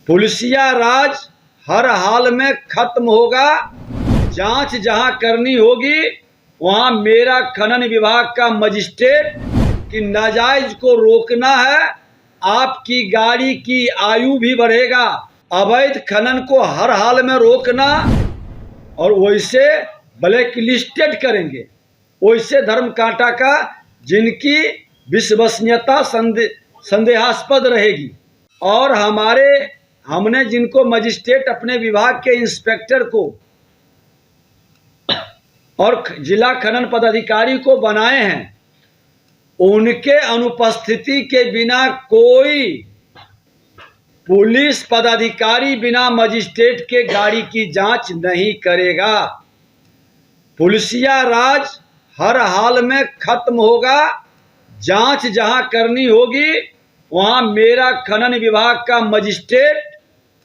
पुलिसिया राज हर हाल में खत्म होगा। जांच जहां करनी होगी वहां मेरा खनन विभाग का मजिस्ट्रेट कि नाजायज को रोकना है। आपकी गाड़ी की आयु भी बढ़ेगा। अवैध खनन को हर हाल में रोकना और वैसे ब्लैक लिस्टेड करेंगे, वैसे धर्म कांटा का जिनकी विश्वसनीयता संदेहास्पद रहेगी। और हमने जिनको मजिस्ट्रेट अपने विभाग के इंस्पेक्टर को और जिला खनन पदाधिकारी को बनाए हैं, उनके अनुपस्थिति के बिना कोई पुलिस पदाधिकारी बिना मजिस्ट्रेट के गाड़ी की जांच नहीं करेगा। पुलिसिया राज हर हाल में खत्म होगा। जांच जहां करनी होगी वहां मेरा खनन विभाग का मजिस्ट्रेट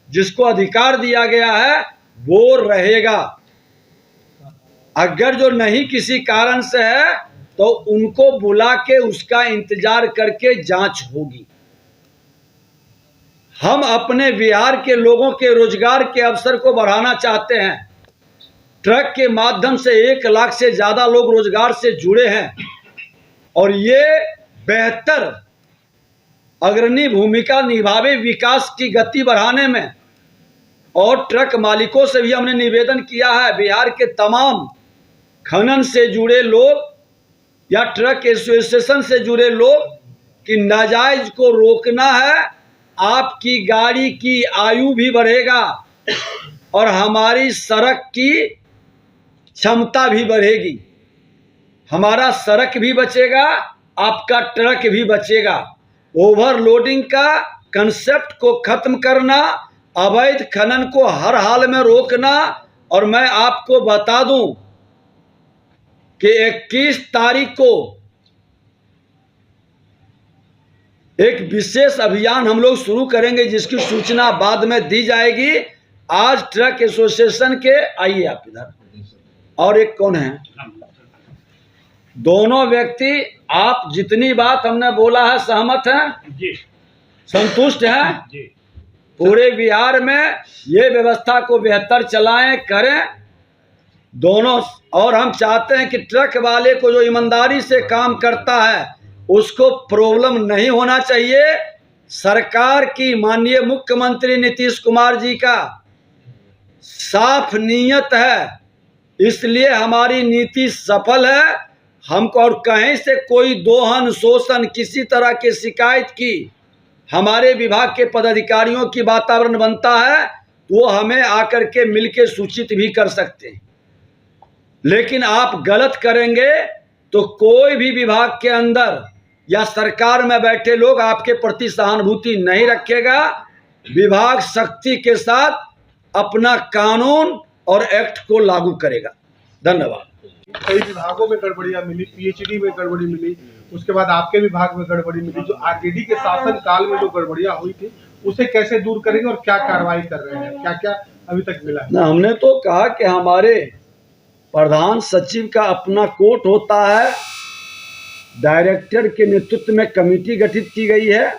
जिसको अधिकार दिया गया है वो रहेगा। अगर जो नहीं किसी कारण से है तो उनको बुला के उसका इंतजार करके जांच होगी। हम अपने बिहार के लोगों के रोजगार के अवसर को बढ़ाना चाहते हैं। ट्रक के माध्यम से 1 लाख से ज्यादा लोग रोजगार से जुड़े हैं और ये बेहतर अग्रणी भूमिका निभावे विकास की गति बढ़ाने में। और ट्रक मालिकों से भी हमने निवेदन किया है, बिहार के तमाम खनन से जुड़े लोग या ट्रक एसोसिएशन से जुड़े लोग कि नाजायज को रोकना है। आपकी गाड़ी की आयु भी बढ़ेगा और हमारी सड़क की क्षमता भी बढ़ेगी। हमारा सड़क भी बचेगा, आपका ट्रक भी बचेगा। ओवरलोडिंग का कंसेप्ट को खत्म करना, अवैध खनन को हर हाल में रोकना। और मैं आपको बता दूं कि 21 तारीख को एक विशेष अभियान हम लोग शुरू करेंगे जिसकी सूचना बाद में दी जाएगी। आज ट्रक एसोसिएशन के आइए आप इधर, और एक कौन है, दोनों व्यक्ति आप जितनी बात हमने बोला है सहमत हैं जी, संतुष्ट हैं जी। पूरे बिहार में ये व्यवस्था को बेहतर चलाएं करें दोनों। और हम चाहते हैं कि ट्रक वाले को जो ईमानदारी से काम करता है उसको प्रॉब्लम नहीं होना चाहिए। सरकार की माननीय मुख्यमंत्री नीतीश कुमार जी का साफ नीयत है, इसलिए हमारी नीति सफल है। हमको और कहीं से कोई दोहन शोषण किसी तरह की शिकायत की हमारे विभाग के पदाधिकारियों की वातावरण बनता है तो वो हमें आकर के मिलके सूचित भी कर सकते हैं। लेकिन आप गलत करेंगे तो कोई भी विभाग के अंदर या सरकार में बैठे लोग आपके प्रति सहानुभूति नहीं रखेगा। विभाग सख्ती के साथ अपना कानून और एक्ट को लागू करेगा। धन्यवाद। कई विभागों में गड़बड़ियां मिली, पीएचडी में गड़बड़ी मिली, उसके बाद आपके विभाग में गड़बड़ी मिली। जो आरजेडी के शासन काल में जो गड़बड़ियां हुई थी उसे कैसे दूर करेंगे और क्या कार्रवाई कर रहे हैं, क्या क्या अभी तक मिला है? हमने तो कहा कि हमारे प्रधान सचिव का अपना कोर्ट होता है, डायरेक्टर के नेतृत्व में कमेटी गठित की गई है।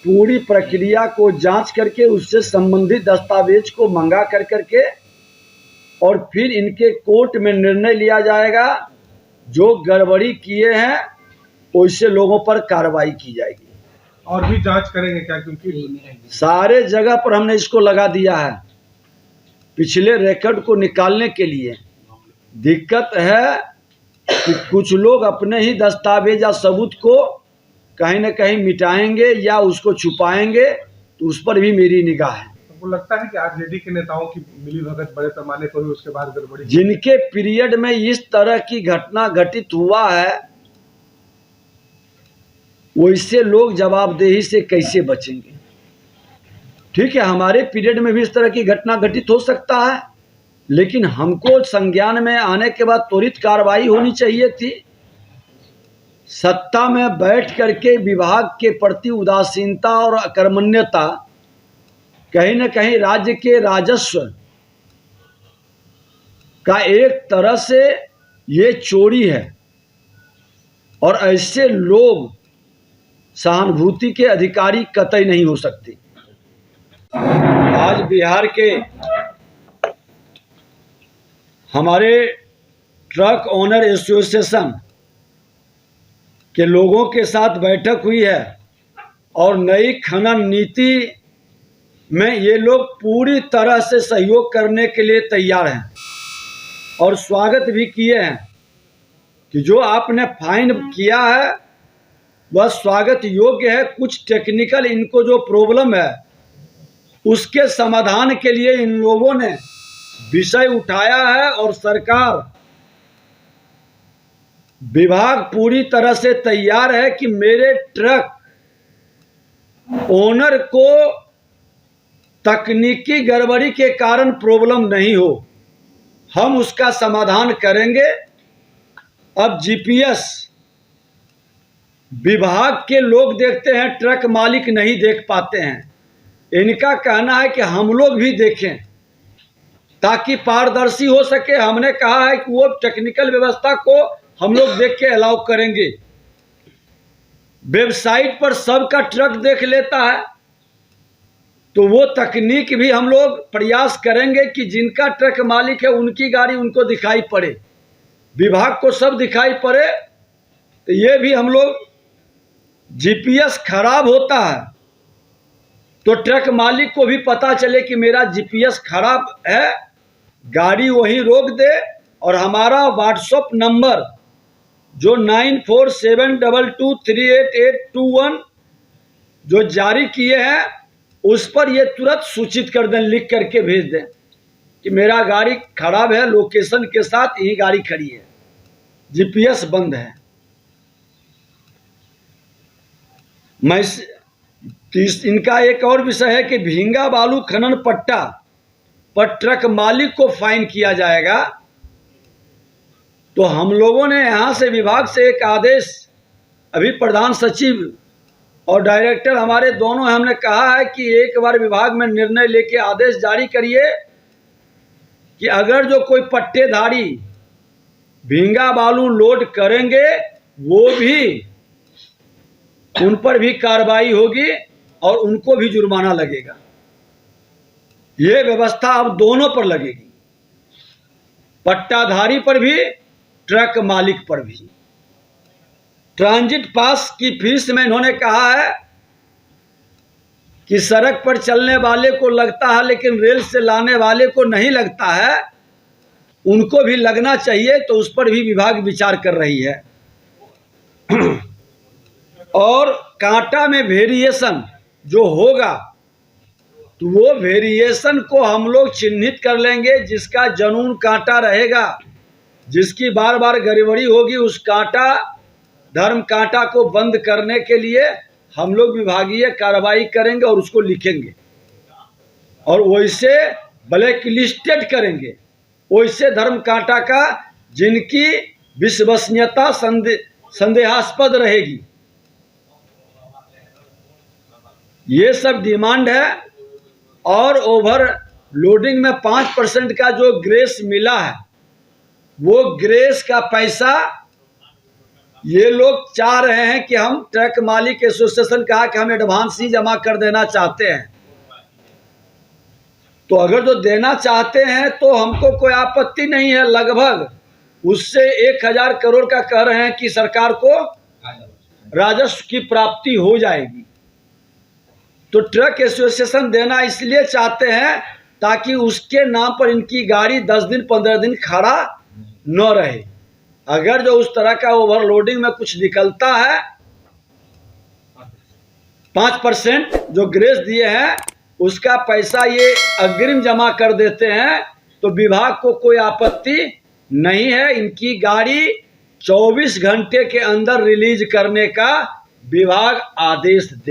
पूरी प्रक्रिया को जांच करके उससे संबंधित दस्तावेज को मंगा करके और फिर इनके कोर्ट में निर्णय लिया जाएगा। जो गड़बड़ी किए हैं वैसे लोगों पर कार्रवाई की जाएगी। और भी जांच करेंगे क्या? क्योंकि सारे जगह पर हमने इसको लगा दिया है पिछले रिकॉर्ड को निकालने के लिए। दिक्कत है कि कुछ लोग अपने ही दस्तावेज या सबूत को कहीं न कहीं मिटाएंगे या उसको छुपाएंगे, तो उस पर भी मेरी निगाह है। आपको लगता है कि आरजेडी के नेताओं की मिलीभगत बड़े पैमाने पर हुई, उसके बाद गड़बड़ी? जिनके पीरियड में इस तरह की घटना घटित हुआ है वैसे लोग जवाबदेही से कैसे बचेंगे? ठीक है, हमारे पीरियड में भी इस तरह की घटना घटित हो सकता है, लेकिन हमको संज्ञान में आने के बाद त्वरित कार्रवाई होनी चाहिए थी। सत्ता में बैठ करके विभाग के प्रति उदासीनता और अकर्मण्यता कहीं न कहीं राज्य के राजस्व का एक तरह से ये चोरी है और ऐसे लोग सहानुभूति के अधिकारी कतई नहीं हो सकते। बिहार के हमारे ट्रक ओनर एसोसिएशन के लोगों के साथ बैठक हुई है और नई खनन नीति में ये लोग पूरी तरह से सहयोग करने के लिए तैयार हैं और स्वागत भी किए हैं कि जो आपने फाइन किया है वह स्वागत योग्य है। कुछ टेक्निकल इनको जो प्रॉब्लम है उसके समाधान के लिए इन लोगों ने विषय उठाया है और सरकार विभाग पूरी तरह से तैयार है कि मेरे ट्रक ओनर को तकनीकी गड़बड़ी के कारण प्रॉब्लम नहीं हो, हम उसका समाधान करेंगे। अब जीपीएस विभाग के लोग देखते हैं, ट्रक मालिक नहीं देख पाते हैं। इनका कहना है कि हम लोग भी देखें ताकि पारदर्शी हो सके। हमने कहा है कि वो टेक्निकल व्यवस्था को हम लोग देख के अलाउ करेंगे। वेबसाइट पर सबका ट्रक देख लेता है तो वो तकनीक भी हम लोग प्रयास करेंगे कि जिनका ट्रक मालिक है उनकी गाड़ी उनको दिखाई पड़े, विभाग को सब दिखाई पड़े। तो ये भी हम लोग, जीपीएस खराब होता है तो ट्रक मालिक को भी पता चले कि मेरा जीपीएस खराब है, गाड़ी वहीं रोक दे। और हमारा व्हाट्सएप नंबर जो 9472238821 जो जारी किए हैं उस पर ये तुरंत सूचित कर दें, लिख करके भेज दें कि मेरा गाड़ी खराब है, लोकेशन के साथ यही गाड़ी खड़ी है, जीपीएस बंद है। मैं इनका एक और विषय है कि भींगा बालू खनन पट्टा पर ट्रक मालिक को फाइन किया जाएगा। तो हम लोगों ने यहाँ से विभाग से एक आदेश, अभी प्रधान सचिव और डायरेक्टर हमारे दोनों, हमने कहा है कि एक बार विभाग में निर्णय लेके आदेश जारी करिए कि अगर जो कोई पट्टेधारी भींगा बालू लोड करेंगे वो भी, उन पर भी कार्रवाई होगी और उनको भी जुर्माना लगेगा। ये व्यवस्था अब दोनों पर लगेगी, पट्टाधारी पर भी, ट्रक मालिक पर भी। ट्रांजिट पास की फीस में इन्होंने कहा है कि सड़क पर चलने वाले को लगता है लेकिन रेल से लाने वाले को नहीं लगता है, उनको भी लगना चाहिए। तो उस पर भी विभाग विचार कर रही है। और कांटा में वेरिएशन जो होगा तो वो वेरिएशन को हम लोग चिन्हित कर लेंगे। जिसका जनून कांटा रहेगा, जिसकी बार बार गड़बड़ी होगी, उस कांटा धर्म कांटा को बंद करने के लिए हम लोग विभागीय कार्रवाई करेंगे और उसको लिखेंगे और वैसे ब्लैक लिस्टेड करेंगे। वैसे धर्म कांटा का जिनकी विश्वसनीयता संदेहास्पद रहेगी। ये सब डिमांड है। और ओवर लोडिंग में 5% का जो ग्रेस मिला है वो ग्रेस का पैसा ये लोग चाह रहे हैं कि हम, ट्रक मालिक एसोसिएशन कहा कि हम एडवांस ही जमा कर देना चाहते हैं। तो अगर जो देना चाहते हैं तो हमको कोई आपत्ति नहीं है। लगभग उससे 1000 करोड़ का कह रहे हैं कि सरकार को राजस्व की प्राप्ति हो जाएगी। तो ट्रक एसोसिएशन देना इसलिए चाहते हैं ताकि उसके नाम पर इनकी गाड़ी 10 दिन 15 दिन खड़ा न रहे। अगर जो उस तरह का ओवरलोडिंग में कुछ निकलता है, 5% जो ग्रेस दिए हैं उसका पैसा ये अग्रिम जमा कर देते हैं तो विभाग को कोई आपत्ति नहीं है। इनकी गाड़ी 24 घंटे के अंदर रिलीज करने का विभाग आदेश दे।